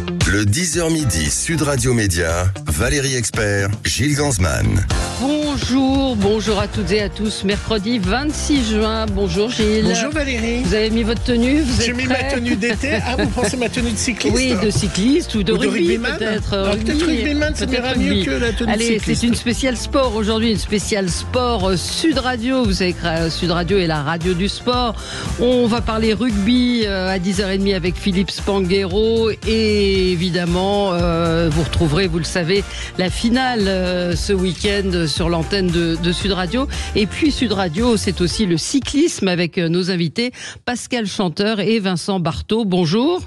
Le 10h midi, Sud Radio Média, Valérie Expert, Gilles Gansman. Bonjour à toutes et à tous. Mercredi 26 juin. Bonjour Gilles. Bonjour Valérie. Vous avez mis votre tenue? J'ai mis ma tenue d'été. Ah, vous pensez ma tenue de cycliste? Oui, de cycliste ou de rugby rugbyman. peut-être. Peut-être rugbyman, ça m'ira mieux que la tenue de cycliste. Allez, c'est une spéciale sport aujourd'hui, une spéciale sport Sud Radio. Vous savez que Sud Radio est la radio du sport. On va parler rugby à 10h30 avec Philippe Spanghero. Et évidemment, vous retrouverez, vous le savez, la finale ce week-end sur l'antenne de Sud Radio. Et puis Sud Radio, c'est aussi le cyclisme avec nos invités Pascal Chanteur et Vincent Barthaud. Bonjour.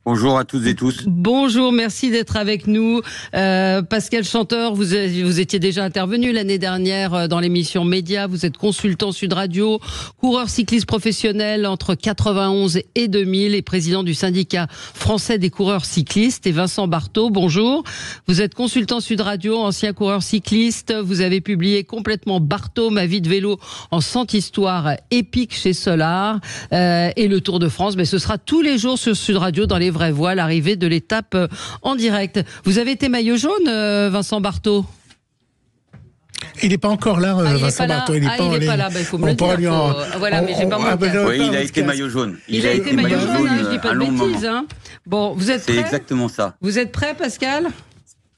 Bonjour à toutes et tous. Bonjour, merci d'être avec nous. Pascal Chanteur, vous étiez déjà intervenu l'année dernière dans l'émission Média. Vous êtes consultant Sud Radio, coureur cycliste professionnel entre 91 et 2000 et président du syndicat français des coureurs cyclistes. Et Vincent Barthaud, bonjour. Vous êtes consultant Sud Radio, ancien coureur cycliste. Vous avez publié complètement Barthaud, ma vie de vélo en 100 histoires épiques chez Solar. Et le Tour de France, mais ce sera tous les jours sur Sud Radio dans les vraies voies, l'arrivée de l'étape en direct. Vous avez été maillot jaune, Vincent Barthaud? Il n'est pas encore là, Vincent Barthaud. Il n'est pas là. Il faut me le dire. Voilà, mais j'ai pas mon cas. Oui, il a été maillot jaune. Il a été maillot jaune, je dis pas de bêtises. Bon, vous êtes prêt? C'est exactement ça. Vous êtes prêt, Pascal?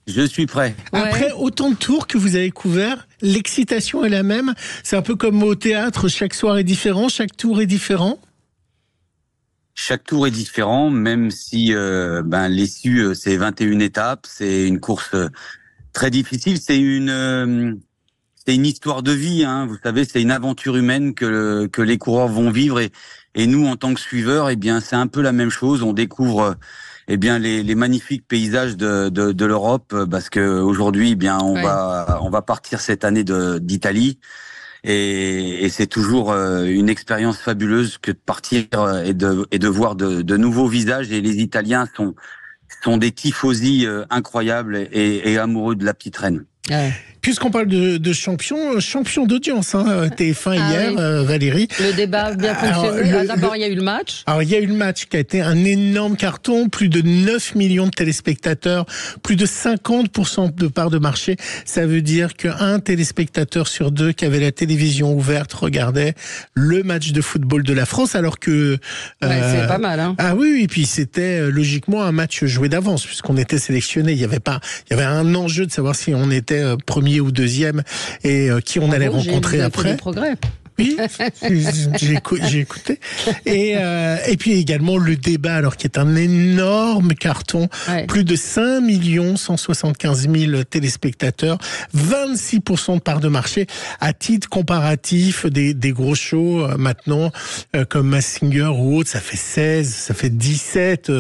Je suis prêt. Après autant de tours que vous avez couverts, l'excitation est la même. C'est un peu comme au théâtre, chaque soir est différent, chaque tour est différent. Chaque tour est différent, même si l'issue, c'est 21 étapes. C'est une course très difficile. C'est une histoire de vie. Hein. Vous savez, c'est une aventure humaine que les coureurs vont vivre. Et nous, en tant que suiveurs, c'est un peu la même chose. On découvre les magnifiques paysages de l'Europe, parce que aujourd'hui, on va partir cette année d'Italie. Et c'est toujours une expérience fabuleuse que de partir et de voir de nouveaux visages. Et les Italiens sont des tifosi incroyables et amoureux de la petite reine. Ouais. Puisqu'on parle de champion d'audience, TF1 hier, oui. Valérie. Le débat a bien fonctionné. D'abord, il y a eu le match. Alors, il y a eu le match qui a été un énorme carton, plus de 9 millions de téléspectateurs, plus de 50% de part de marché. Ça veut dire qu'un téléspectateur sur deux qui avait la télévision ouverte regardait le match de football de la France, alors que... c'est pas mal, hein. Ah oui, et puis c'était logiquement un match joué d'avance, puisqu'on était sélectionné. Il y avait un enjeu de savoir si on était premier ou deuxième et qui on allait rencontrer après. Progrès. Oui, j'ai écouté. Et puis également le débat, alors qui est un énorme carton, plus de 5 175 000 téléspectateurs, 26% de part de marché. À titre comparatif, des gros shows maintenant, comme Masked Singer ou autre, ça fait 16, ça fait 17,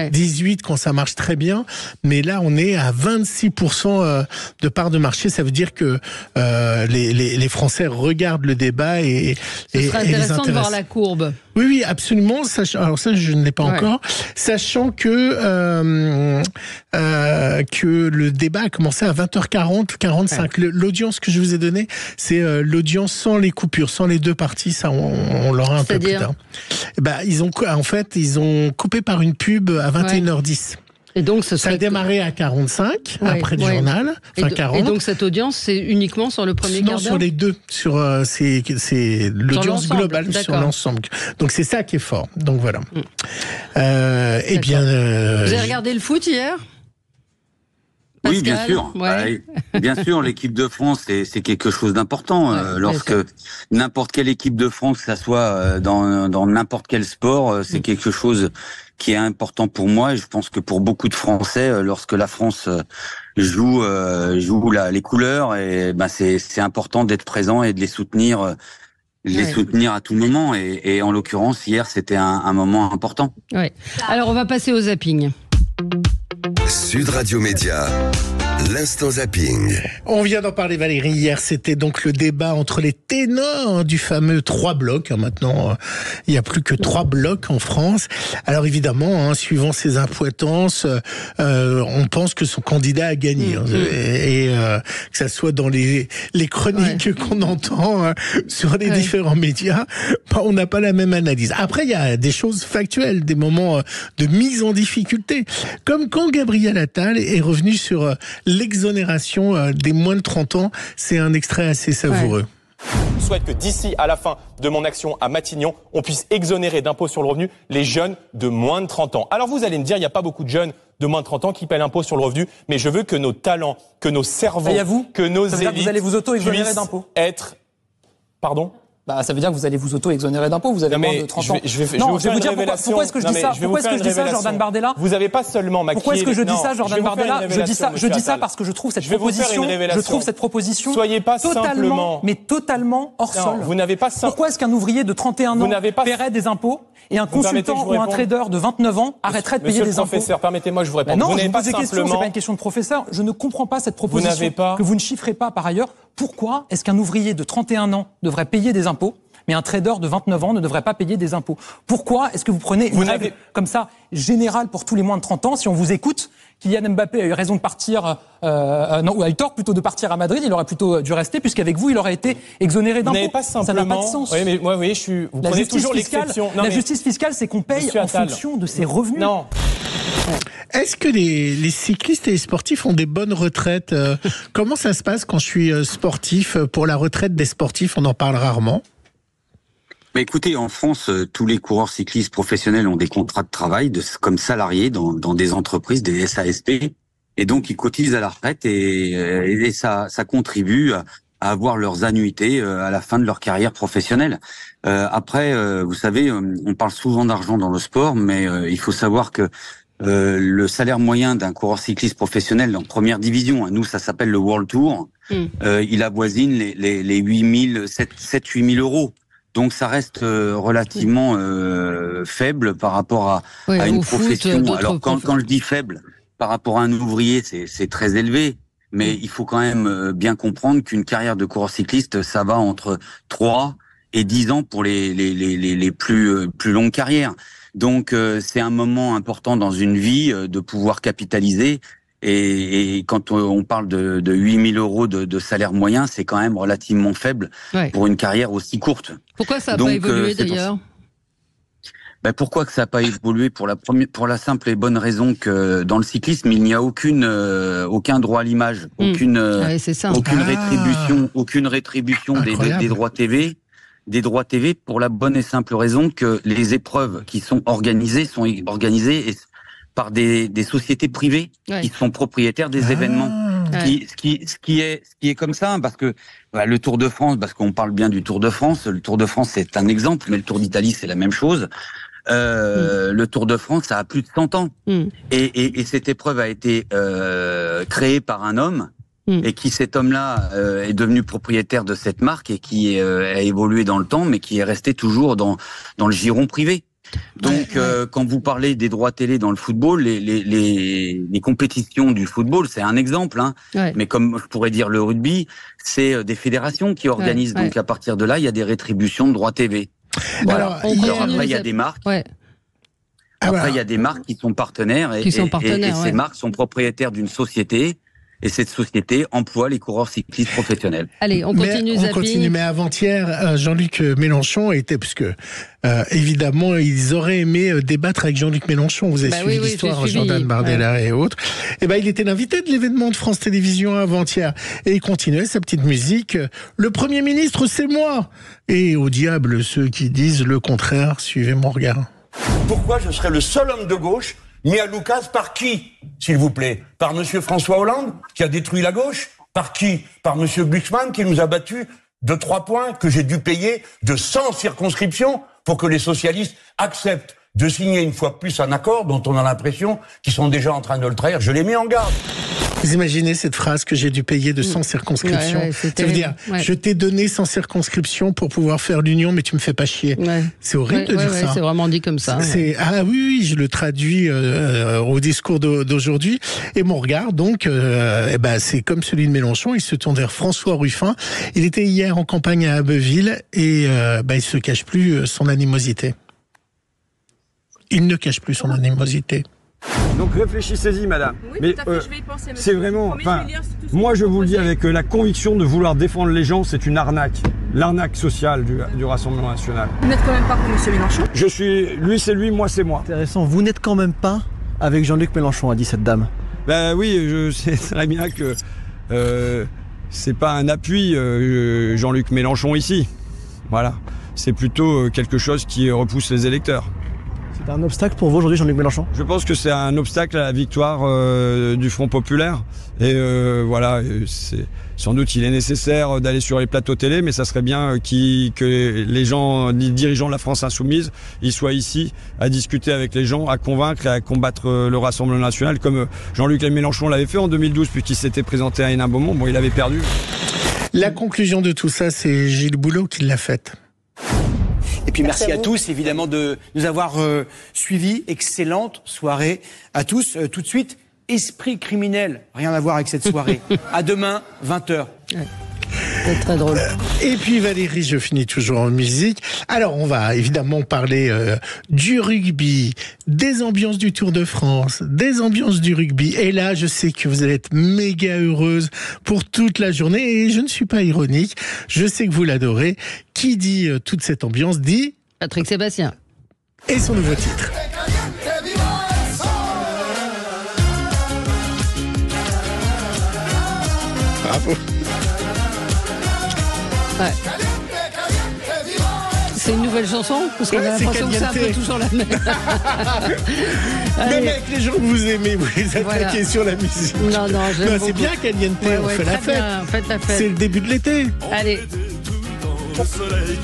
18 quand ça marche très bien. Mais là, on est à 26% de part de marché. Ça veut dire que les Français regardent le débat et ce serait intéressant de voir la courbe. Oui, absolument. Alors ça, je ne l'ai pas encore. Sachant que le débat a commencé à 20h40, 45. L'audience que je vous ai donnée, c'est l'audience sans les coupures, sans les deux parties. Ça, on l'aura un peu plus tard. Ils ont coupé par une pub à 21h10. Et donc, ça a démarré à 45, après le journal, 40. Et donc, cette audience, c'est uniquement sur le premier quart d'heure? Non, sur les deux. C'est l'audience globale sur l'ensemble. Donc, c'est ça qui est fort. Donc, voilà. Vous avez regardé le foot hier? Pascal, oui, bien sûr. Bien sûr, l'équipe de France, c'est quelque chose d'important. Lorsque n'importe quelle équipe de France, que ça soit dans n'importe quel sport, c'est quelque chose qui est important pour moi. Et je pense que pour beaucoup de Français, lorsque la France joue les couleurs, et c'est important d'être présent et de les soutenir. Soutenir à tout moment. Et en l'occurrence, hier, c'était un moment important. Ouais. Alors, on va passer au zapping. Sud Radio Média, L'instant zapping. On vient d'en parler, Valérie. Hier, c'était donc le débat entre les ténors du fameux 3 blocs. Maintenant, il n'y a plus que 3 blocs en France. Alors évidemment, suivant ses importances, on pense que son candidat a gagné. Et que ça soit dans les chroniques qu'on entend sur les différents médias, on n'a pas la même analyse. Après, il y a des choses factuelles, des moments de mise en difficulté. Comme quand Gabriel Attal est revenu sur l'exonération des moins de 30 ans. C'est un extrait assez savoureux. Je souhaite que d'ici à la fin de mon action à Matignon, on puisse exonérer d'impôt sur le revenu les jeunes de moins de 30 ans. Alors vous allez me dire, il n'y a pas beaucoup de jeunes de moins de 30 ans qui paient l'impôt sur le revenu, mais je veux que nos talents, que nos cerveaux, que nos élites vous allez vous auto-exonérer d'impôt. Être... Pardon ? Ça veut dire que vous allez vous auto-exonérer d'impôt, vous avez moins de 30 ans. Je vais vous dire pourquoi est-ce que je dis ça. Pourquoi est-ce que je dis ça, Jordan Bardella? Vous n'avez pas seulement maquillé... Pourquoi est-ce que je dis ça, Jordan Bardella? Je dis ça parce que je trouve cette proposition Soyez pas simplement... totalement hors sol. Vous n'avez pas simplement... Pourquoi est-ce qu'un ouvrier de 31 ans paierait des impôts et un consultant ou un trader de 29 ans arrêterait de payer des impôts? Monsieur le professeur, permettez-moi, je vous réponds. Non, je vous pose des questions, c'est pas une question de professeur. Je ne comprends pas cette proposition que vous ne chiffrez pas par ailleurs. Pourquoi est-ce qu'un ouvrier de 31 ans devrait payer des impôts mais un trader de 29 ans ne devrait pas payer des impôts? Pourquoi est-ce que vous prenez une règle comme ça, générale pour tous les moins de 30 ans? Si on vous écoute, Kylian Mbappé a eu raison de partir, ou a eu tort plutôt de partir à Madrid, il aurait plutôt dû rester, puisqu'avec vous, il aurait été exonéré d'impôts. Vous n'avez pas simplement... Ça n'a pas de sens. Vous prenez toujours l'exception. La justice fiscale, c'est qu'on paye en fonction de ses revenus. Non. Est-ce que les cyclistes et les sportifs ont des bonnes retraites? Comment ça se passe quand je suis sportif? Pour la retraite des sportifs, on en parle rarement. Mais écoutez, en France, tous les coureurs cyclistes professionnels ont des contrats de travail comme salariés dans des entreprises, des SASP, et donc ils cotisent à la retraite et ça contribue à avoir leurs annuités à la fin de leur carrière professionnelle. Après, vous savez, on parle souvent d'argent dans le sport, mais il faut savoir que le salaire moyen d'un coureur cycliste professionnel en première division, nous ça s'appelle le World Tour, il avoisine les 7-8 000 euros. Donc ça reste relativement faible par rapport à une profession. Alors quand je dis faible, par rapport à un ouvrier, c'est très élevé. Mais il faut quand même bien comprendre qu'une carrière de coureur cycliste, ça va entre 3 et 10 ans pour les plus longues carrières. Donc c'est un moment important dans une vie de pouvoir capitaliser. Et quand on parle de 8 000 euros de salaire moyen, c'est quand même relativement faible pour une carrière aussi courte. Pourquoi ça n'a pas évolué d'ailleurs ? Pourquoi que ça n'a pas évolué? Pour la simple et bonne raison que dans le cyclisme, il n'y a aucun droit à l'image, aucune rétribution des droits TV. Des droits TV pour la bonne et simple raison que les épreuves qui sont organisées par des sociétés privées qui sont propriétaires des événements. Ce qui est comme ça, parce que le Tour de France, parce qu'on parle bien du Tour de France, le Tour de France c'est un exemple, mais le Tour d'Italie c'est la même chose. Le Tour de France, ça a plus de 100 ans. Et cette épreuve a été créée par un homme, et cet homme-là est devenu propriétaire de cette marque et qui a évolué dans le temps, mais qui est resté toujours dans le giron privé. Donc, quand vous parlez des droits télé dans le football, les compétitions du football, c'est un exemple, mais comme je pourrais dire le rugby, c'est des fédérations qui organisent. Donc, à partir de là, il y a des rétributions de droits TV. Voilà. Alors après, il y a des marques. Après, il y a des marques qui sont partenaires et ces marques sont propriétaires d'une société. Et cette société emploie les coureurs cyclistes professionnels. Allez, on continue. Mais avant-hier, Jean-Luc Mélenchon était, puisque évidemment, ils auraient aimé débattre avec Jean-Luc Mélenchon. Vous avez suivi l'histoire, Jordan Bardella et autres. Et il était l'invité de l'événement de France Télévisions avant-hier. Et il continuait sa petite musique. Le Premier ministre, c'est moi. Et au diable, ceux qui disent le contraire, suivez mon regard. Pourquoi je serais le seul homme de gauche mis à l'oukase par qui, s'il vous plaît? Par monsieur François Hollande, qui a détruit la gauche? Par qui? Par monsieur Glucksmann, qui nous a battus de 3 points, que j'ai dû payer de 100 circonscriptions pour que les socialistes acceptent de signer une fois plus un accord dont on a l'impression qu'ils sont déjà en train de le trahir. Je l'ai mis en garde. Vous imaginez cette phrase que j'ai dû payer de 100 circonscriptions. Ça veut dire, je t'ai donné 100 circonscriptions pour pouvoir faire l'union, mais tu me fais pas chier. C'est horrible de dire ça. C'est vraiment dit comme ça. Ah oui, je le traduis au discours d'aujourd'hui. Et mon regard, donc, c'est comme celui de Mélenchon. Il se tourne vers François Ruffin. Il était hier en campagne à Abbeville et il se cache plus son animosité. Il ne cache plus son animosité. Donc réfléchissez-y, madame. Oui, mais tout à fait, je vais y penser, c'est vraiment. Moi, je vous le dis avec la conviction de vouloir défendre les gens, c'est une arnaque. L'arnaque sociale du Rassemblement national. Vous n'êtes quand même pas pour M. Mélenchon ? Je suis. Lui, c'est lui, moi, c'est moi. Intéressant. Vous n'êtes quand même pas avec Jean-Luc Mélenchon, a dit cette dame. Ben oui, je sais très bien que c'est pas un appui, Jean-Luc Mélenchon ici. Voilà. C'est plutôt quelque chose qui repousse les électeurs. C'est un obstacle pour vous aujourd'hui, Jean-Luc Mélenchon ? Je pense que c'est un obstacle à la victoire du Front populaire. Et voilà, sans doute il est nécessaire d'aller sur les plateaux télé, mais ça serait bien que les dirigeants de la France insoumise, ils soient ici à discuter avec les gens, à convaincre et à combattre le Rassemblement national, comme Jean-Luc Mélenchon l'avait fait en 2012, puisqu'il s'était présenté à Hénin-Beaumont. Bon, il avait perdu. La conclusion de tout ça, c'est Gilles Boulot qui l'a faite. Et puis merci à tous, évidemment, de nous avoir suivis. Excellente soirée à tous. Tout de suite, Esprit criminel. Rien à voir avec cette soirée. À demain, 20h. C'est très drôle. Et puis Valérie, je finis toujours en musique. Alors on va évidemment parler du rugby, des ambiances du Tour de France, des ambiances du rugby. Et là, je sais que vous allez être méga heureuse pour toute la journée. Et je ne suis pas ironique, je sais que vous l'adorez. Qui dit toute cette ambiance dit Patrick Sébastien. Et son nouveau titre. Bravo. Ouais. C'est une nouvelle chanson parce qu'on a l'impression que c'est un peu toujours la même. Même avec les gens que vous aimez, vous les attaquez sur la musique. Non, j'aime beaucoup. C'est bien Caliente, on fait la fête. Faites la fête. C'est le début de l'été. Allez.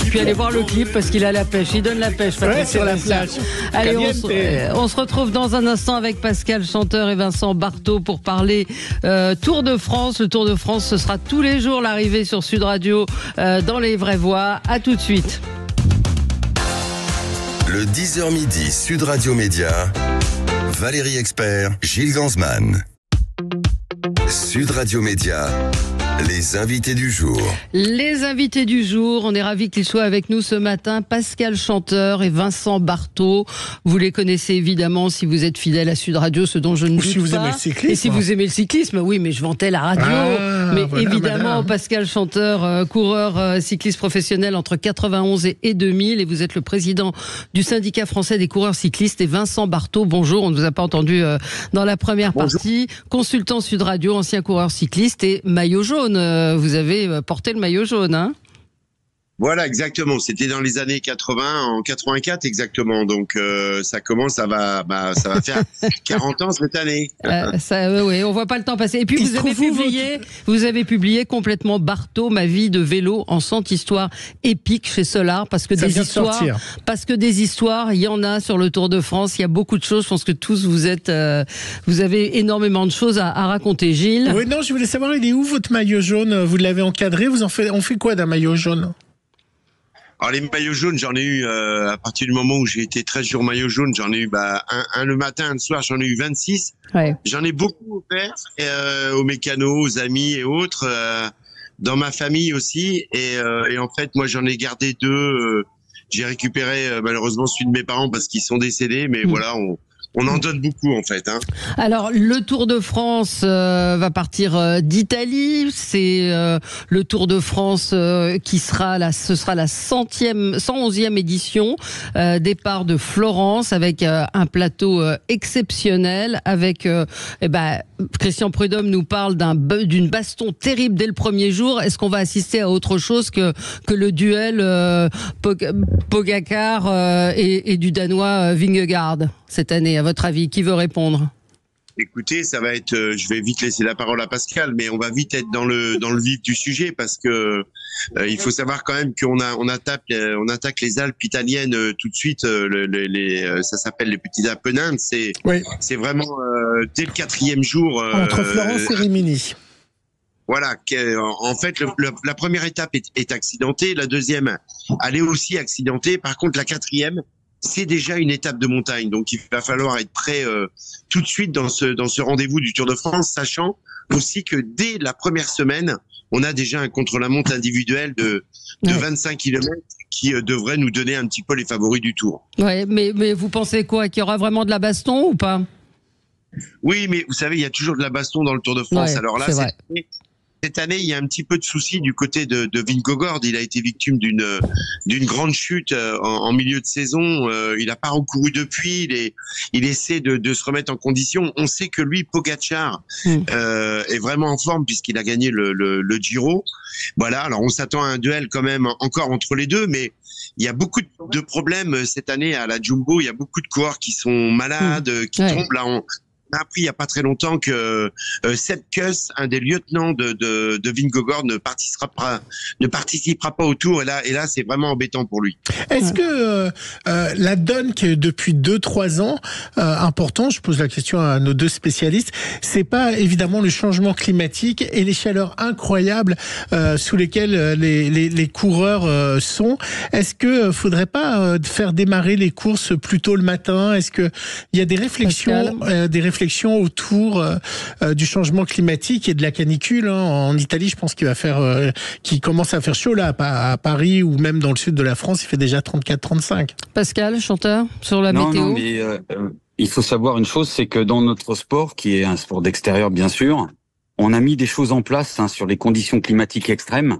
Puis allez voir le clip parce qu'il a la pêche. Il donne la pêche. Sur la plage. Allez, on se retrouve dans un instant avec Pascal Chanteur et Vincent Barthaud pour parler Tour de France. Le Tour de France, ce sera tous les jours l'arrivée sur Sud Radio dans les vraies voix. À tout de suite. Le 10h midi Sud Radio Média, Valérie Expert, Gilles Gansman. Sud Radio Média, les invités du jour. Les invités du jour, on est ravis qu'ils soient avec nous ce matin. Pascal Chanteur et Vincent Barthaud. Vous les connaissez évidemment si vous êtes fidèle à Sud Radio, ce dont je ne doute pas. Si vous aimez le cyclisme. Et si vous aimez le cyclisme, oui, mais je vantais la radio. Mais voilà, évidemment, Pascal Chanteur, coureur cycliste professionnel entre 91 et 2000. Et vous êtes le président du syndicat français des coureurs cyclistes. Et Vincent Barthaud, bonjour. On ne vous a pas entendu dans la première partie. Consultant Sud Radio, ancien coureur cycliste et maillot jaune. Vous avez porté le maillot jaune, hein ? Voilà, exactement. C'était dans les années 80, en 84 exactement. Donc ça commence, ça va faire 40 ans cette année. Oui, on voit pas le temps passer. Et puis vous avez publié complètement Barthaud, ma vie de vélo en 100 histoires épiques chez Solar, parce que des histoires, il y en a sur le Tour de France. Il y a beaucoup de choses. Je pense que tous vous avez énormément de choses à raconter, Gilles. Oui, non, je voulais savoir, il est où votre maillot jaune ? Vous l'avez encadré ? On fait quoi d'un maillot jaune ? Alors les maillots jaunes, j'en ai eu à partir du moment où j'ai été 13 jours maillot jaune, j'en ai eu un le matin, un le soir, j'en ai eu 26. Ouais. J'en ai beaucoup offert aux mécanos, aux amis et autres, dans ma famille aussi. Et en fait, moi j'en ai gardé 2. J'ai récupéré malheureusement celui de mes parents parce qu'ils sont décédés, mais voilà, on en donne beaucoup en fait. Hein. Alors le Tour de France va partir d'Italie. C'est le Tour de France qui sera ce sera la 111e édition. Départ de Florence avec un plateau exceptionnel. Avec Christian Prudhomme nous parle d'une baston terrible dès le premier jour. Est-ce qu'on va assister à autre chose que le duel Pogacar et du Danois Vingegaard cette année, à votre avis? Qui veut répondre? Écoutez, ça va être, je vais vite laisser la parole à Pascal, mais on va vite être dans le vif du sujet parce que il faut savoir quand même on attaque les Alpes italiennes tout de suite. Ça s'appelle les petits Apennins. C'est vraiment dès le 4e jour. Entre Florence et Rimini. Voilà, en fait, la première étape est accidentée, la deuxième, elle est aussi accidentée. Par contre, la 4e, c'est déjà une étape de montagne, donc il va falloir être prêt tout de suite dans ce rendez-vous du Tour de France, sachant aussi que dès la première semaine, on a déjà un contre-la-montre individuel de 25 km qui devrait nous donner un petit peu les favoris du Tour. Ouais, mais vous pensez quoi, qu'il y aura vraiment de la baston ou pas? Oui, mais vous savez, il y a toujours de la baston dans le Tour de France. Alors là, cette année, il y a un petit peu de souci du côté de Vingegaard. Il a été victime d'une grande chute en milieu de saison. Il n'a pas recouru depuis. Il essaie de se remettre en condition. On sait que lui, Pogačar, est vraiment en forme puisqu'il a gagné le Giro. Voilà. Alors on s'attend à un duel quand même encore entre les deux, mais il y a beaucoup de problèmes cette année à la Jumbo. Il y a beaucoup de coureurs qui sont malades, qui tombent là. On a appris il y a pas très longtemps que Sepp Kuss, un des lieutenants de Vingegaard, ne participera pas au Tour. Et là, c'est vraiment embêtant pour lui. Est-ce que la donne que depuis 2-3 ans, important, je pose la question à nos deux spécialistes, c'est pas évidemment le changement climatique et les chaleurs incroyables sous lesquelles les coureurs sont. Est-ce que faudrait pas faire démarrer les courses plus tôt le matin? Est-ce que il y a des réflexions, autour du changement climatique et de la canicule en Italie? Je pense qu'il commence à faire chaud là, à Paris ou même dans le sud de la France, il fait déjà 34-35. Pascal, chanteur, sur la météo. Non, mais il faut savoir une chose, c'est que dans notre sport, qui est un sport d'extérieur bien sûr, on a mis des choses en place sur les conditions climatiques extrêmes.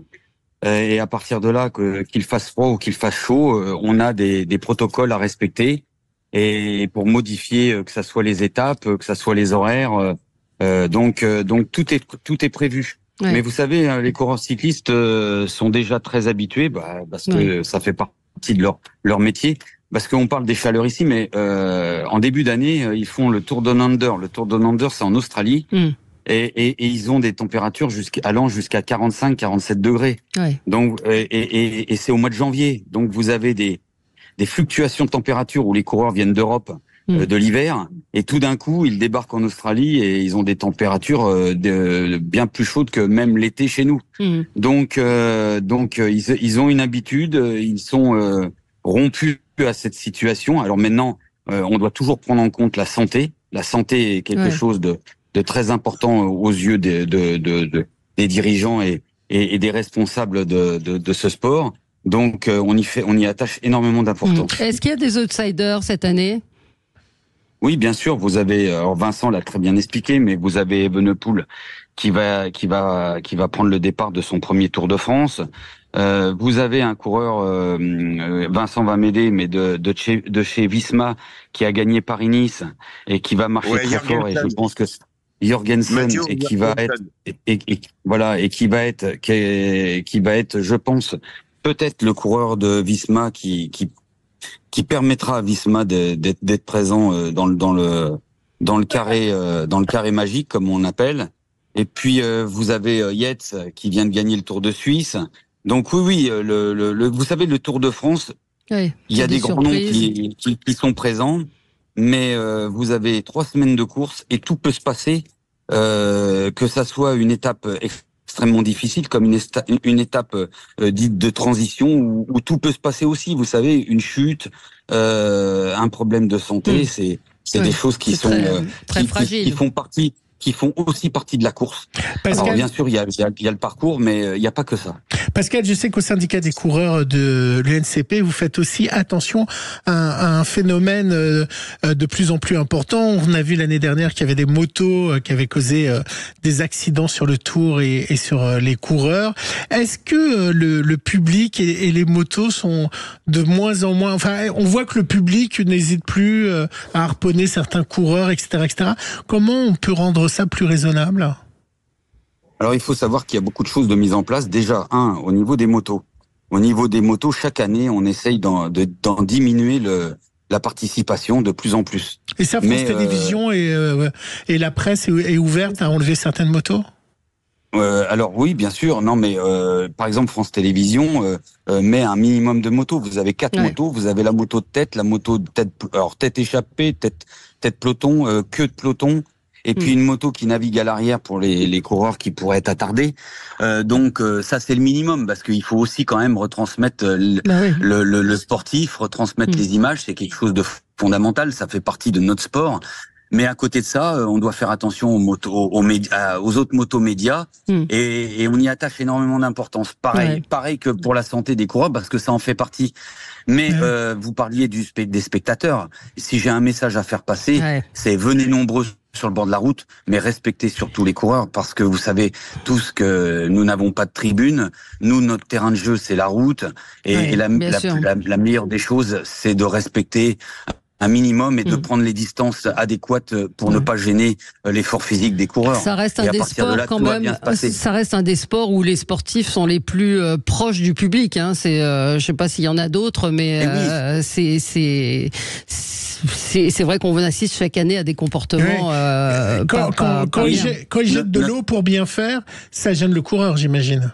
Et à partir de là, qu'il fasse froid ou qu'il fasse chaud, on a des protocoles à respecter. Et pour modifier, que ça soit les étapes, que ça soit les horaires, donc tout est prévu. Ouais. Mais vous savez, les coureurs cyclistes sont déjà très habitués, parce que ça fait partie de leur métier. Parce qu'on parle des chaleurs ici, mais en début d'année, ils font le Tour Down Under. Le Tour Down Under, c'est en Australie. Et ils ont des températures allant jusqu'à 45-47 degrés. Ouais. Donc, et c'est au mois de janvier. Donc, vous avez des fluctuations de température où les coureurs viennent d'Europe, de l'hiver, et tout d'un coup, ils débarquent en Australie et ils ont des températures bien plus chaudes que même l'été chez nous. Donc, ils ont une habitude, ils sont rompus à cette situation. Alors maintenant, on doit toujours prendre en compte la santé. La santé est quelque chose de très important aux yeux des dirigeants et des responsables de ce sport. Donc, on y attache énormément d'importance. Est-ce qu'il y a des outsiders cette année? Oui, bien sûr. Vous avez, alors Vincent l'a très bien expliqué, mais vous avez Evenepoel qui va prendre le départ de son premier Tour de France. Vous avez un coureur, Vincent va m'aider, mais de chez Visma, qui a gagné Paris-Nice et qui va marcher très fort. Et je pense que Jorgensen, et qui va être, je pense, peut-être le coureur de Visma qui permettra à Visma d'être présent dans le carré magique, comme on appelle. Et puis vous avez Yates qui vient de gagner le Tour de Suisse. Donc oui, vous savez, le Tour de France, il y a des grands noms qui sont présents, mais vous avez 3 semaines de course et tout peut se passer, que ça soit une étape extrêmement difficile comme une étape dite de transition où tout peut se passer aussi. Vous savez, une chute, un problème de santé, c'est des choses qui sont très fragiles, qui font aussi partie de la course. Pascal, alors bien sûr, il y a le parcours, mais il n'y a pas que ça. Pascal, je sais qu'au syndicat des coureurs de l'UNCP, vous faites aussi attention à un phénomène de plus en plus important. On a vu l'année dernière qu'il y avait des motos qui avaient causé des accidents sur le Tour et sur les coureurs. Est-ce que le public et les motos sont de moins en moins... Enfin, on voit que le public n'hésite plus à harponner certains coureurs, etc., etc. Comment on peut rendre ça plus raisonnable? Alors, il faut savoir qu'il y a beaucoup de choses de mise en place. Déjà, au niveau des motos. Au niveau des motos, chaque année, on essaye d'en diminuer la participation de plus en plus. Et ça, France Télévisions et la presse est ouverte à enlever certaines motos ? Alors oui, bien sûr. Non, mais par exemple, France Télévisions met un minimum de motos. Vous avez 4 motos. Vous avez la moto de tête, la moto de tête échappée, tête peloton, queue de peloton, et puis une moto qui navigue à l'arrière pour les coureurs qui pourraient être attardés. Donc ça, c'est le minimum, parce qu'il faut aussi quand même retransmettre le sportif, retransmettre les images. C'est quelque chose de fondamental. Ça fait partie de notre sport. Mais à côté de ça, on doit faire attention aux autres motos médias et on y attache énormément d'importance. Pareil que pour la santé des coureurs, parce que ça en fait partie. Mais vous parliez des spectateurs. Si j'ai un message à faire passer, c'est venez nombreux sur le bord de la route, mais respectez surtout les coureurs, parce que vous savez tous que nous n'avons pas de tribune. Nous, notre terrain de jeu, c'est la route. Et la meilleure des choses, c'est de respecter un minimum et de prendre les distances adéquates pour ne pas gêner l'effort physique des coureurs. Ça reste un des sports quand même. Ça reste un des sports où les sportifs sont les plus proches du public. Hein. C'est, je sais pas s'il y en a d'autres, mais c'est vrai qu'on assiste chaque année à des comportements. Quand ils jettent de l'eau pour bien faire, ça gêne le coureur, j'imagine.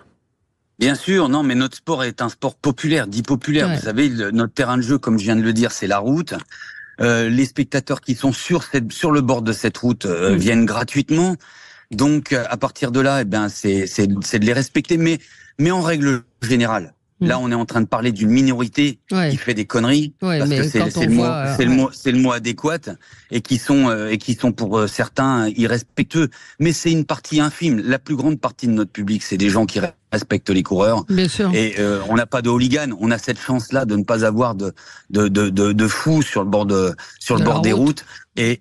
Bien sûr, non, mais notre sport est un sport populaire, dit populaire. Vous savez, notre terrain de jeu, comme je viens de le dire, c'est la route. Les spectateurs qui sont sur le bord de cette route viennent gratuitement. Donc, à partir de là, c'est de les respecter, mais en règle générale. Là, on est en train de parler d'une minorité qui fait des conneries, parce que c'est le mot adéquat, et qui sont pour certains irrespectueux. Mais c'est une partie infime. La plus grande partie de notre public, c'est des gens qui respectent les coureurs. Bien sûr. Et on n'a pas de hooligans. On a cette chance-là de ne pas avoir de fous sur le bord des routes. Et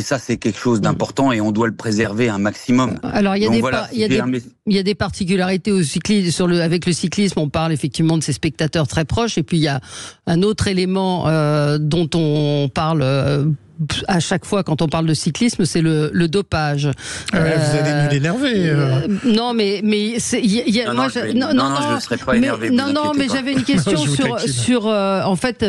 ça, c'est quelque chose d'important et on doit le préserver un maximum. Alors, il y a des particularités au cyclisme, avec le cyclisme. On parle effectivement de ces spectateurs très proches. Et puis, il y a un autre élément dont on parle à chaque fois quand on parle de cyclisme, c'est le dopage. Vous allez nous l'énerver. Non, mais je ne serais pas énervé. Non, mais j'avais une question sur en fait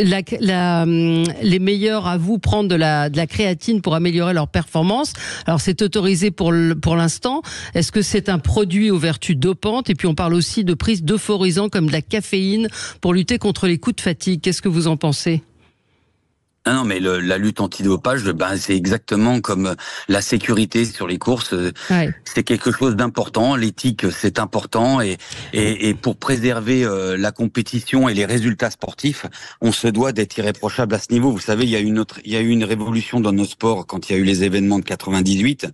les meilleurs avouent prendre de la créatine pour améliorer leur performance. Alors c'est autorisé pour l'instant. Est-ce que c'est un produit aux vertus dopantes? Et puis on parle aussi de prise d'euphorisants comme de la caféine pour lutter contre les coups de fatigue. Qu'est-ce que vous en pensez? Non, mais la lutte antidopage, c'est exactement comme la sécurité sur les courses. C'est quelque chose d'important. L'éthique, c'est important. Et pour préserver la compétition et les résultats sportifs, on se doit d'être irréprochable à ce niveau. Vous savez, il y a eu une révolution dans nos sports quand il y a eu les événements de 98.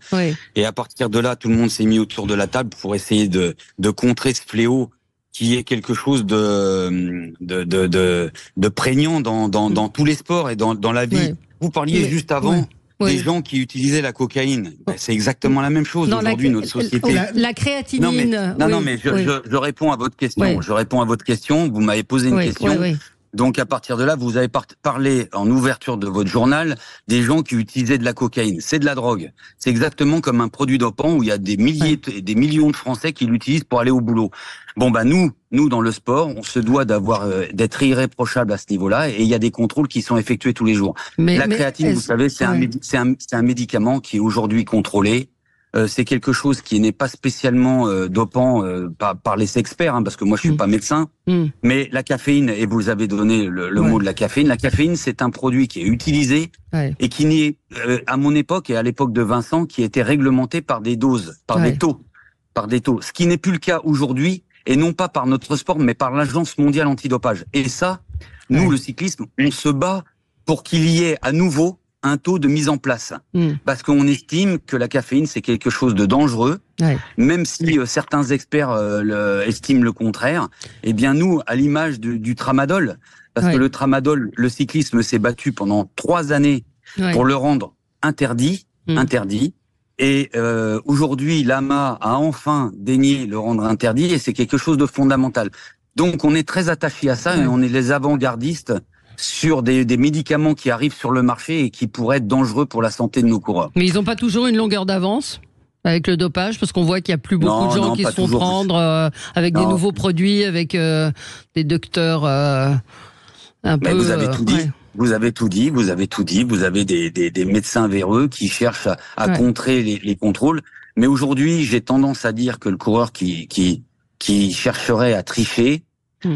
Et à partir de là, tout le monde s'est mis autour de la table pour essayer de contrer ce fléau qui est quelque chose de prégnant dans tous les sports et dans la vie. Vous parliez juste avant des gens qui utilisaient la cocaïne. C'est exactement la même chose aujourd'hui, notre société. La créatinine. Non, mais je réponds à votre question. Je réponds à votre question. Vous m'avez posé une question. Donc, à partir de là, vous avez parlé en ouverture de votre journal des gens qui utilisaient de la cocaïne. C'est de la drogue. C'est exactement comme un produit dopant où il y a des milliers et des millions de Français qui l'utilisent pour aller au boulot. Bon, nous, dans le sport, on se doit d'être irréprochable à ce niveau-là, et il y a des contrôles qui sont effectués tous les jours. La créatine, vous savez, c'est un médicament qui est aujourd'hui contrôlé. C'est quelque chose qui n'est pas spécialement dopant par les experts, parce que moi je suis pas médecin. Mais la caféine, et vous avez donné le mot de la caféine. La caféine, c'est un produit qui est utilisé et qui n'est, à mon époque et à l'époque de Vincent, qui était réglementé par des doses, des taux. Ce qui n'est plus le cas aujourd'hui, et non pas par notre sport, mais par l'Agence mondiale antidopage. Et ça, nous, le cyclisme, on se bat pour qu'il y ait à nouveau un taux de mise en place. Parce qu'on estime que la caféine, c'est quelque chose de dangereux, même si certains experts estiment le contraire. Eh bien, nous, à l'image du tramadol, parce que le tramadol, le cyclisme s'est battu pendant 3 années pour le rendre interdit. Et aujourd'hui, l'AMA a enfin daigné le rendre interdit, et c'est quelque chose de fondamental. Donc, on est très attaché à ça, et on est les avant-gardistes sur des médicaments qui arrivent sur le marché et qui pourraient être dangereux pour la santé de nos coureurs. Mais ils n'ont pas toujours une longueur d'avance avec le dopage, parce qu'on voit qu'il y a plus beaucoup de gens qui se font prendre avec des nouveaux produits, avec des docteurs Vous avez tout dit. Ouais. Vous avez tout dit. Vous avez des médecins véreux qui cherchent à contrer les contrôles. Mais aujourd'hui, j'ai tendance à dire que le coureur qui chercherait à tricher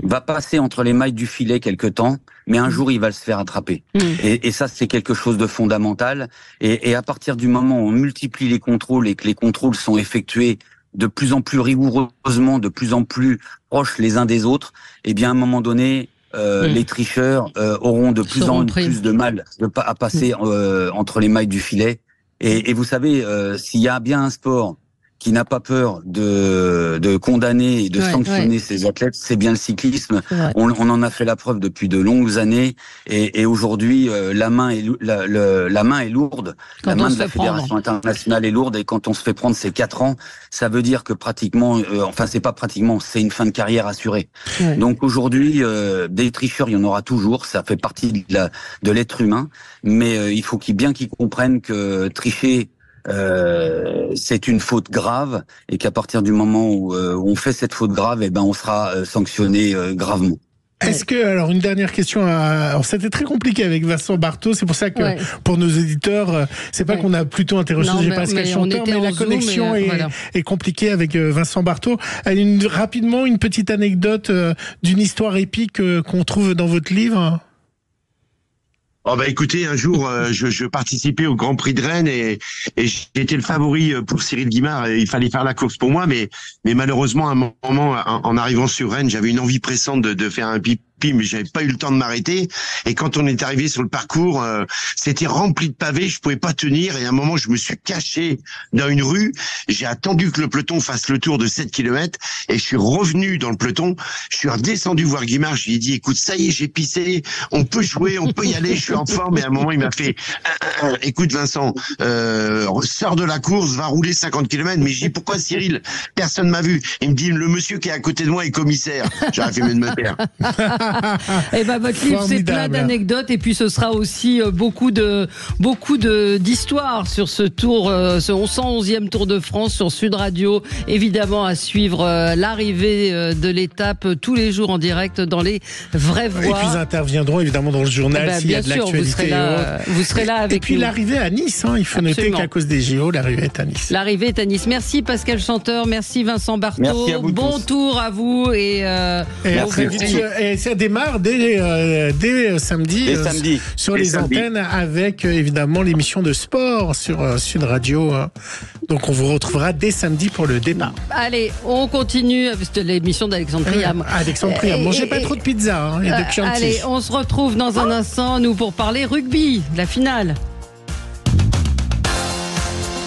va passer entre les mailles du filet quelque temps, mais un jour il va se faire attraper. Et ça, c'est quelque chose de fondamental. Et à partir du moment où on multiplie les contrôles et que les contrôles sont effectués de plus en plus rigoureusement, de plus en plus proches les uns des autres, eh bien à un moment donné, les tricheurs auront de plus en plus de mal à passer entre les mailles du filet. Et vous savez, s'il y a bien un sport qui n'a pas peur de condamner et de sanctionner ses athlètes, c'est bien le cyclisme. On en a fait la preuve depuis de longues années, et aujourd'hui la main est lourde. La main de la Fédération internationale est lourde, et quand on se fait prendre ces 4 ans, ça veut dire que pratiquement, c'est pas pratiquement, c'est une fin de carrière assurée. Donc aujourd'hui, des tricheurs, il y en aura toujours, ça fait partie de l'être humain, mais il faut qu'ils comprennent que tricher, c'est une faute grave, et qu'à partir du moment où on fait cette faute grave, on sera sanctionné gravement. Est-ce que, alors une dernière question, alors c'était très compliqué avec Vincent Barthaud, c'est pour ça que pour nos éditeurs, c'est pas qu'on a plutôt interrogé Pascal Chanteur, mais la connexion est compliquée avec Vincent Barthaud. Rapidement, une petite anecdote d'une histoire épique qu'on trouve dans votre livre. Écoutez, un jour, je participais au Grand Prix de Rennes et j'étais le favori pour Cyril Guimard. Il fallait faire la course pour moi, mais malheureusement, à un moment, en arrivant sur Rennes, j'avais une envie pressante de faire un pipi, mais j'avais pas eu le temps de m'arrêter. Et quand on est arrivé sur le parcours, c'était rempli de pavés, je pouvais pas tenir. Et à un moment, je me suis caché dans une rue. J'ai attendu que le peloton fasse le tour de 7 km et je suis revenu dans le peloton. Je suis redescendu voir Guimard. Je lui ai dit, écoute, ça y est, j'ai pissé. On peut jouer, on peut y aller. Je suis en forme. Et à un moment, il m'a fait, écoute, Vincent, sors de la course, va rouler 50 km. Mais je dis, pourquoi Cyril? Personne m'a vu. Il me dit, le monsieur qui est à côté de moi est commissaire. J'aurais fait mieux de me taire. Votre livre, c'est plein d'anecdotes, et puis ce sera aussi beaucoup d'histoires sur ce tour, ce 111e Tour de France sur Sud Radio. Évidemment, à suivre l'arrivée de l'étape tous les jours en direct dans les vraies voies. Et puis ils interviendront évidemment dans le journal s'il y a de l'actualité. Vous serez là avec nous. Et puis l'arrivée à Nice, il faut noter qu'à cause des JO, l'arrivée est à Nice. L'arrivée est à Nice. Merci Pascal Chanteur, merci Vincent Barthaud. Merci à vous bon tous. Tour à vous, et ça démarre dès samedi sur les antennes, avec évidemment l'émission de sport sur Sud Radio. Donc on vous retrouvera dès samedi pour le débat. Allez, on continue avec l'émission d'Alexandre Priam. Alexandre Priam, mangez pas trop de pizza et de Chianti. Allez, on se retrouve dans un instant, nous, pour parler rugby, la finale.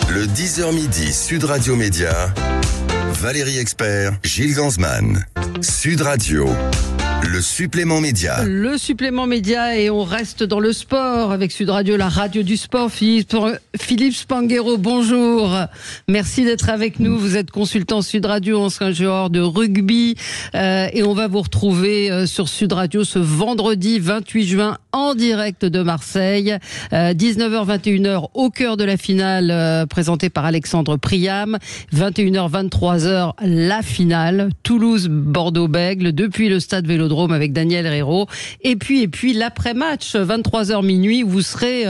Le 10h midi, Sud Radio Média, Valérie Expert, Gilles Gansman. Sud Radio. Le supplément média. Le supplément média, et on reste dans le sport avec Sud Radio, la radio du sport. Philippe Spanghero, bonjour. Merci d'être avec nous. Vous êtes consultant Sud Radio, ancien joueur de rugby, et on va vous retrouver sur Sud Radio ce vendredi 28 juin en direct de Marseille, 19h-21h au cœur de la finale présentée par Alexandre Priam, 21h-23h la finale, Toulouse-Bordeaux-Bègles depuis le stade Vélodrome avec Daniel Herrero, et puis l'après-match 23h minuit, vous serez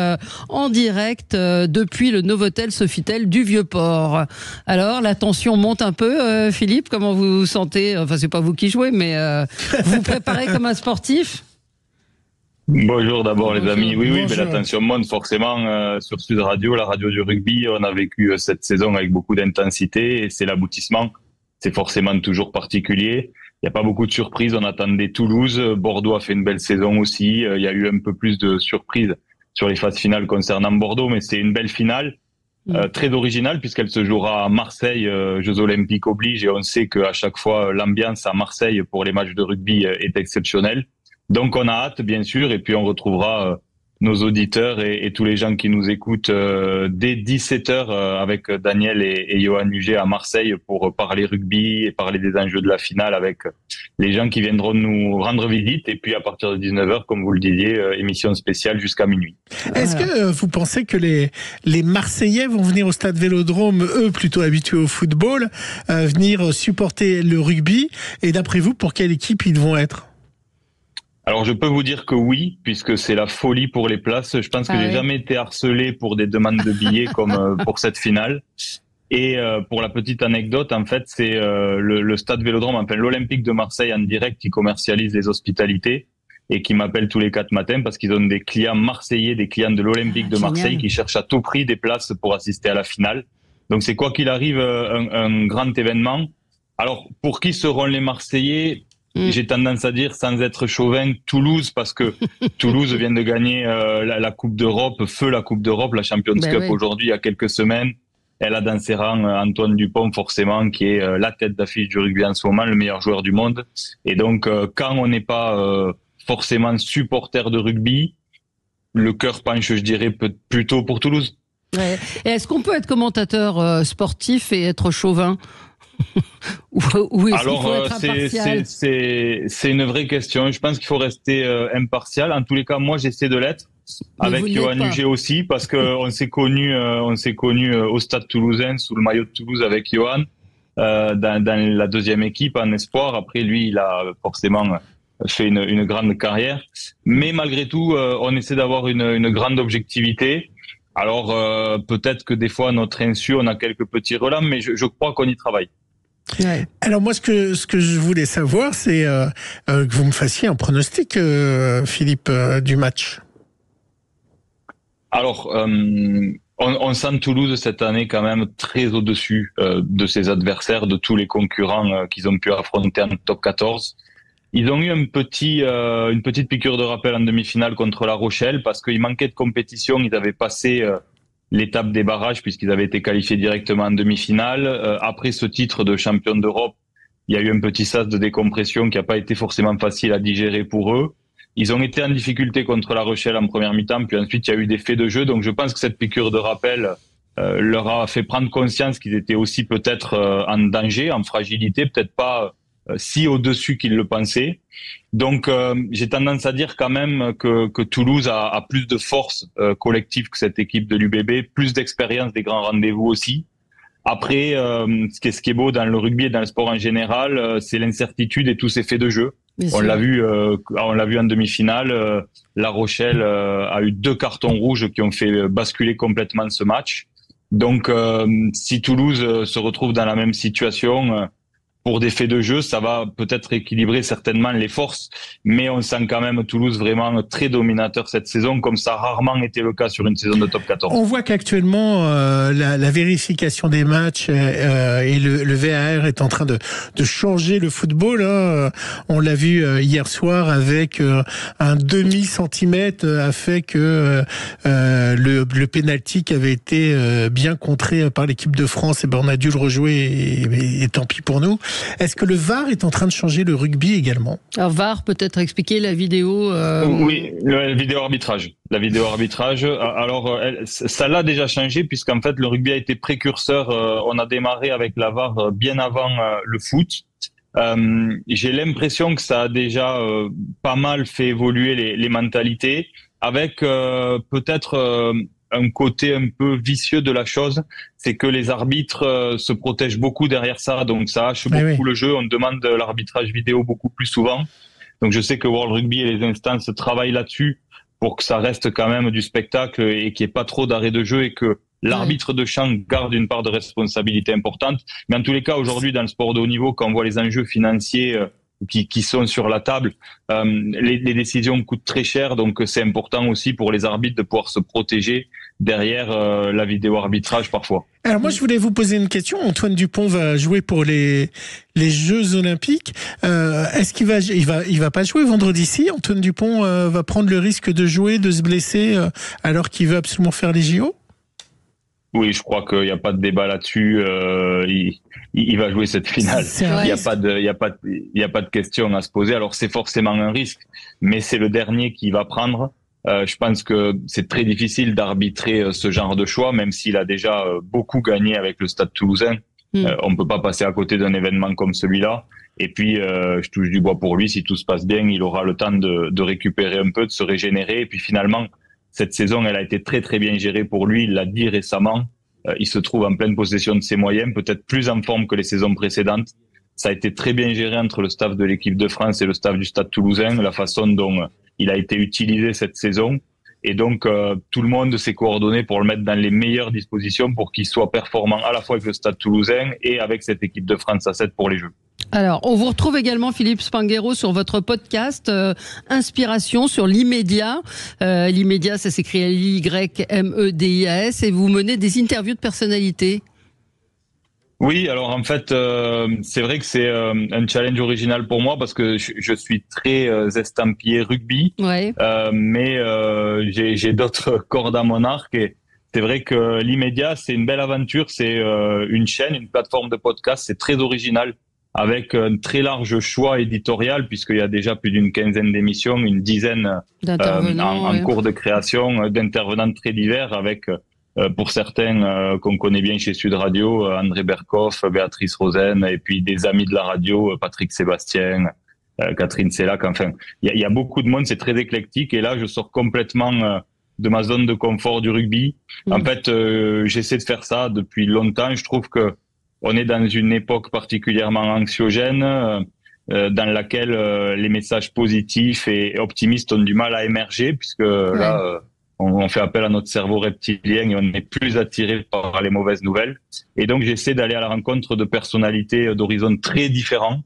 en direct depuis le Novotel Sofitel du Vieux-Port. Alors la tension monte un peu, Philippe, comment vous vous sentez? Enfin, c'est pas vous qui jouez, mais vous vous préparez comme un sportif? Bonjour d'abord les amis. Oui, mais la tension monte forcément sur Sud Radio, la radio du rugby. On a vécu cette saison avec beaucoup d'intensité, et c'est l'aboutissement. C'est forcément toujours particulier. Il n'y a pas beaucoup de surprises. On attendait Toulouse. Bordeaux a fait une belle saison aussi. Il y a eu un peu plus de surprises sur les phases finales concernant Bordeaux, mais c'est une belle finale. Très originale, puisqu'elle se jouera à Marseille, Jeux Olympiques oblige, et on sait qu'à chaque fois l'ambiance à Marseille pour les matchs de rugby est exceptionnelle. Donc on a hâte, bien sûr, et puis on retrouvera nos auditeurs et tous les gens qui nous écoutent dès 17h avec Daniel et Johan Huget à Marseille pour parler rugby et parler des enjeux de la finale avec les gens qui viendront nous rendre visite. Et puis à partir de 19h, comme vous le disiez, émission spéciale jusqu'à minuit. Est-ce que vous pensez que les Marseillais vont venir au stade Vélodrome, eux plutôt habitués au football, venir supporter le rugby? Et d'après vous, pour quelle équipe ils vont être? Alors je peux vous dire que oui, puisque c'est la folie pour les places. Je pense que j'ai jamais été harcelé pour des demandes de billets comme pour cette finale. Et pour la petite anecdote, en fait, c'est le stade Vélodrome, enfin l'Olympique de Marseille en direct qui commercialise les hospitalités et qui m'appelle tous les 4 matins parce qu'ils ont des clients marseillais, des clients de l'Olympique de Marseille qui cherchent à tout prix des places pour assister à la finale. Donc c'est quoi qu'il arrive un grand événement. Alors pour qui seront les Marseillais ? J'ai tendance à dire, sans être chauvin, Toulouse, parce que Toulouse vient de gagner la Coupe d'Europe, la Coupe d'Europe, la Champions Cup aujourd'hui, il y a quelques semaines. Elle a dans ses rangs Antoine Dupont, forcément, qui est la tête d'affiche du rugby en ce moment, le meilleur joueur du monde. Et donc, quand on n'est pas forcément supporter de rugby, le cœur penche, je dirais, plutôt pour Toulouse. Ouais. Et est-ce qu'on peut être commentateur sportif et être chauvin ? Oui, alors c'est une vraie question. Je pense qu'il faut rester impartial. En tous les cas, moi j'essaie de l'être. Avec Johan Huget aussi, parce que on s'est connus au Stade Toulousain sous le maillot de Toulouse avec Johan dans la deuxième équipe en espoir. Après lui, il a forcément fait une grande carrière. Mais malgré tout, on essaie d'avoir une grande objectivité. Alors peut-être que des fois à notre insu, on a quelques petits relents, mais je crois qu'on y travaille. Ouais. Alors moi, ce que je voulais savoir, c'est que vous me fassiez un pronostic, Philippe, du match. Alors, on sent Toulouse cette année quand même très au-dessus de ses adversaires, de tous les concurrents qu'ils ont pu affronter en top 14. Ils ont eu une petite piqûre de rappel en demi-finale contre La Rochelle parce qu'il manquait de compétition. Ils avaient passé l'étape des barrages puisqu'ils avaient été qualifiés directement en demi-finale. Après ce titre de champion d'Europe, il y a eu un petit sas de décompression qui n'a pas été forcément facile à digérer pour eux. Ils ont été en difficulté contre La Rochelle en première mi-temps, puis ensuite il y a eu des faits de jeu. Donc je pense que cette piqûre de rappel leur a fait prendre conscience qu'ils étaient aussi peut-être en danger, en fragilité, peut-être pas si au-dessus qu'ils le pensaient. Donc j'ai tendance à dire quand même que Toulouse a plus de force collective que cette équipe de l'UBB, plus d'expérience des grands rendez-vous aussi. Après, ce qui est beau dans le rugby et dans le sport en général, c'est l'incertitude et tous ces faits de jeu. On l'a vu en demi-finale. La Rochelle a eu 2 cartons rouges qui ont fait basculer complètement ce match. Donc, si Toulouse se retrouve dans la même situation, pour des faits de jeu, ça va peut-être équilibrer certainement les forces, mais on sent quand même Toulouse vraiment très dominateur cette saison, comme ça a rarement été le cas sur une saison de top 14. On voit qu'actuellement, la vérification des matchs et le VAR est en train de changer le football. Hein. On l'a vu hier soir avec un demi-centimètre a fait que le pénalty qui avait été bien contré par l'équipe de France, on a dû le rejouer et tant pis pour nous. Est-ce que le VAR est en train de changer le rugby également ? Alors VAR, peut-être expliquer la vidéo. Oui, la vidéo arbitrage. La vidéo arbitrage. Alors ça l'a déjà changé puisqu'en fait le rugby a été précurseur. On a démarré avec la VAR bien avant le foot. J'ai l'impression que ça a déjà pas mal fait évoluer les mentalités, avec peut-être un côté un peu vicieux de la chose, c'est que les arbitres se protègent beaucoup derrière ça, donc ça hache beaucoup le jeu. On demande l'arbitrage vidéo beaucoup plus souvent. Donc je sais que World Rugby et les instances travaillent là-dessus pour que ça reste quand même du spectacle et qu'il n'y ait pas trop d'arrêt de jeu et que l'arbitre de champ garde une part de responsabilité importante. Mais en tous les cas, aujourd'hui, dans le sport de haut niveau, quand on voit les enjeux financiers qui sont sur la table, les décisions coûtent très cher, donc c'est important aussi pour les arbitres de pouvoir se protéger derrière la vidéo arbitrage parfois. Alors moi je voulais vous poser une question. Antoine Dupont va jouer pour les Jeux Olympiques. Est-ce qu'il va pas jouer vendredi-ci ? Antoine Dupont va prendre le risque de jouer, de se blesser alors qu'il veut absolument faire les JO ? Oui, je crois qu'il n'y a pas de débat là-dessus. Il va jouer cette finale. Il n'y a pas de question à se poser. Alors c'est forcément un risque, mais c'est le dernier qu'il va prendre. Je pense que c'est très difficile d'arbitrer ce genre de choix, même s'il a déjà beaucoup gagné avec le Stade Toulousain. On peut pas passer à côté d'un événement comme celui-là. Et puis, je touche du bois pour lui. Si tout se passe bien, il aura le temps de récupérer un peu, de se régénérer. Et puis finalement, cette saison, elle a été très très bien gérée pour lui. Il l'a dit récemment. Il se trouve en pleine possession de ses moyens, peut-être plus en forme que les saisons précédentes. ça a été très bien géré entre le staff de l'équipe de France et le staff du Stade Toulousain, la façon dont il a été utilisé cette saison. Et donc, tout le monde s'est coordonné pour le mettre dans les meilleures dispositions pour qu'il soit performant à la fois avec le Stade Toulousain et avec cette équipe de France à 7 pour les Jeux. Alors, on vous retrouve également, Philippe Spanghero, sur votre podcast Inspiration sur l'immédiat. L'immédiat, ça s'écrit L-Y-M-E-D-I-A-S, et vous menez des interviews de personnalités. Oui, alors en fait, c'est vrai que c'est un challenge original pour moi parce que je suis très estampillé rugby, ouais. Mais j'ai d'autres cordes à mon arc et c'est vrai que l'immédiat, c'est une belle aventure, c'est une chaîne, une plateforme de podcast, c'est très original avec un très large choix éditorial puisqu'il y a déjà plus d'une quinzaine d'émissions, une dizaine en cours de création, d'intervenants très divers avec... pour certains qu'on connaît bien chez Sud Radio, André Berkoff, Béatrice Rosen, et puis des amis de la radio, Patrick Sébastien, Catherine Sellac, enfin, il y a beaucoup de monde, c'est très éclectique, et là, je sors complètement de ma zone de confort du rugby. En fait, j'essaie de faire ça depuis longtemps, je trouve que on est dans une époque particulièrement anxiogène, dans laquelle les messages positifs et optimistes ont du mal à émerger, puisque là... on fait appel à notre cerveau reptilien et on est plus attiré par les mauvaises nouvelles. Et donc, j'essaie d'aller à la rencontre de personnalités d'horizons très différents,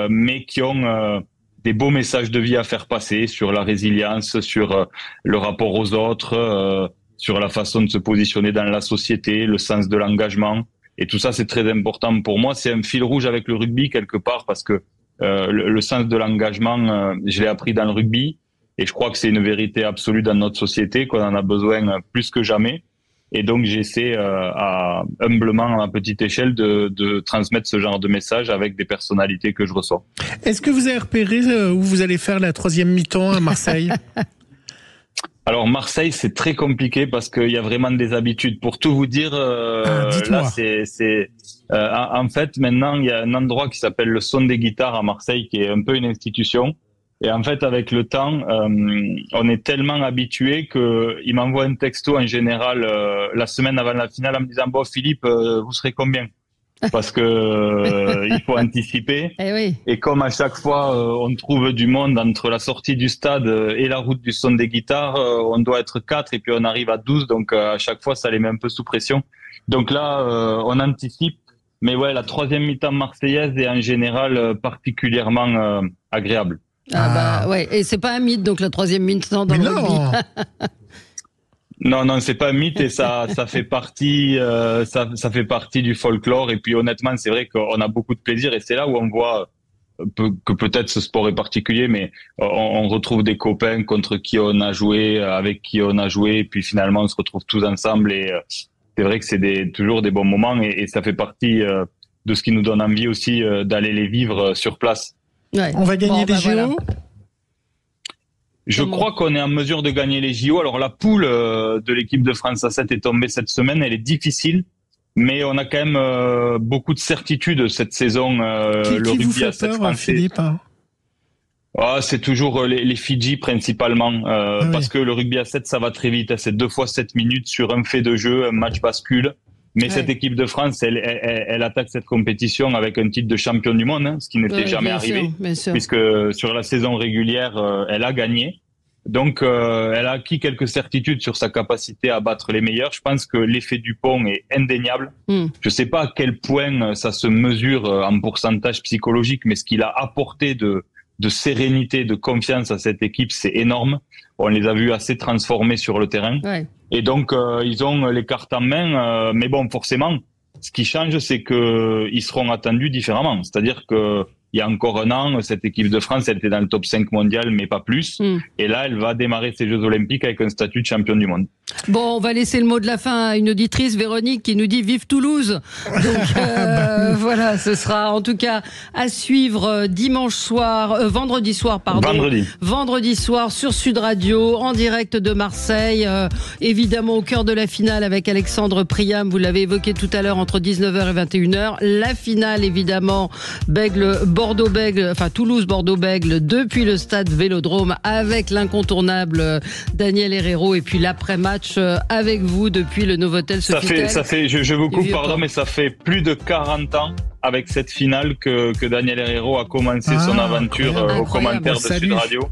mais qui ont des beaux messages de vie à faire passer sur la résilience, sur le rapport aux autres, sur la façon de se positionner dans la société, le sens de l'engagement. Et tout ça, c'est très important pour moi. C'est un fil rouge avec le rugby, quelque part, parce que le sens de l'engagement, je l'ai appris dans le rugby. Et je crois que c'est une vérité absolue dans notre société, qu'on en a besoin plus que jamais. Et donc, j'essaie humblement, à ma petite échelle, de transmettre ce genre de message avec des personnalités que je reçois. Est-ce que vous avez repéré où vous allez faire la 3e mi-temps à Marseille ? Alors, Marseille, c'est très compliqué parce qu'il y a vraiment des habitudes. Pour tout vous dire, là, en fait, maintenant, il y a un endroit qui s'appelle le Son des Guitares à Marseille, qui est un peu une institution. Et en fait, avec le temps, on est tellement habitué qu'il m'envoie un texto en général la semaine avant la finale en me disant « Bon, Philippe, vous serez combien ?» Parce que il faut anticiper. Et comme à chaque fois, on trouve du monde entre la sortie du stade et la route du Son des Guitares, on doit être 4 et puis on arrive à 12. Donc à chaque fois, ça les met un peu sous pression. Donc là, on anticipe. Mais ouais, la 3e mi-temps marseillaise est en général particulièrement agréable. Ah bah ouais, et c'est pas un mythe donc la 3e mi-temps dans le rugby. Non, c'est pas un mythe et ça fait partie, ça fait partie du folklore. Et puis honnêtement, c'est vrai qu'on a beaucoup de plaisir et c'est là où on voit que peut-être ce sport est particulier, mais on retrouve des copains contre qui on a joué, avec qui on a joué, et puis finalement on se retrouve tous ensemble et c'est vrai que c'est toujours des bons moments et ça fait partie de ce qui nous donne envie aussi d'aller les vivre sur place. Ouais. On va gagner des JO. Voilà. Je crois qu'on est en mesure de gagner les JO. Alors la poule de l'équipe de France à 7 est tombée cette semaine, elle est difficile, mais on a quand même beaucoup de certitudes cette saison. Le rugby vous fait à 7 peur, français. Philippe ? C'est toujours les Fidji principalement, parce que le rugby à 7 ça va très vite. C'est 2 fois 7 minutes sur un fait de jeu, un match bascule. Mais cette équipe de France, elle attaque cette compétition avec un titre de champion du monde, hein, ce qui n'était jamais arrivé, puisque sur la saison régulière, elle a gagné. Donc, elle a acquis quelques certitudes sur sa capacité à battre les meilleurs. Je pense que l'effet Dupont est indéniable. Je sais pas à quel point ça se mesure en pourcentage psychologique, mais ce qu'il a apporté de sérénité, de confiance à cette équipe, c'est énorme. On les a vus assez transformés sur le terrain. Ouais. Et donc, ils ont les cartes en main. Mais bon, forcément, ce qui change, c'est qu'ils seront attendus différemment. C'est-à-dire que il y a encore un an, cette équipe de France, elle était dans le top 5 mondial, mais pas plus. Et là, elle va démarrer ses Jeux Olympiques avec un statut de champion du monde. Bon, on va laisser le mot de la fin à une auditrice, Véronique, qui nous dit « Vive Toulouse !» Donc voilà, ce sera en tout cas à suivre vendredi soir sur Sud Radio, en direct de Marseille, évidemment au cœur de la finale avec Alexandre Priam, vous l'avez évoqué tout à l'heure, entre 19h et 21h. La finale, évidemment, Toulouse-Bordeaux-Bègles, depuis le stade Vélodrome, avec l'incontournable Daniel Herrero, et puis l'après-match match avec vous depuis le Novotel Sofitel. Ça fait, je vous coupe, pardon, mais ça fait plus de 40 ans avec cette finale que Daniel Herrero a commencé son aventure au commentaire de Sud Radio.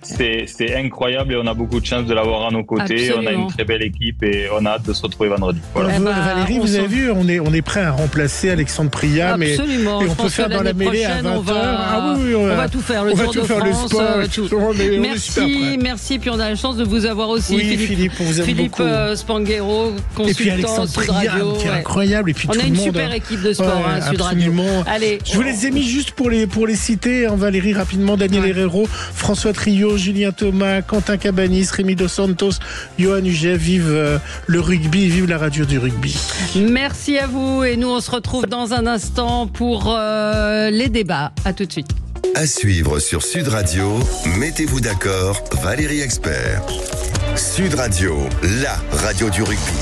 C'est incroyable et on a beaucoup de chance de l'avoir à nos côtés. Absolument. On a une très belle équipe et on a hâte de se retrouver vendredi. Voilà. Valérie, vous avez vu, on est prêt à remplacer Alexandre Priat, absolument. Et on peut faire dans la mêlée à 20h. On va tout faire, le Tour de France, le sport. Merci. Puis on a la chance de vous avoir aussi, Philippe Spanghero, consultant Sud Radio. Qui est incroyable. Et puis on a une super équipe de sport, Sud Radio. Allez, je vous les ai mis juste pour les citer, Valérie, rapidement. Daniel Herrero, François Trio, Julien Thomas, Quentin Cabanis, Rémi Dos Santos, Johan Huget. Vive le rugby, vive la radio du rugby. Merci à vous et nous on se retrouve dans un instant pour les débats. À tout de suite. À suivre sur Sud Radio, mettez-vous d'accord, Valérie Expert. Sud Radio, la radio du rugby.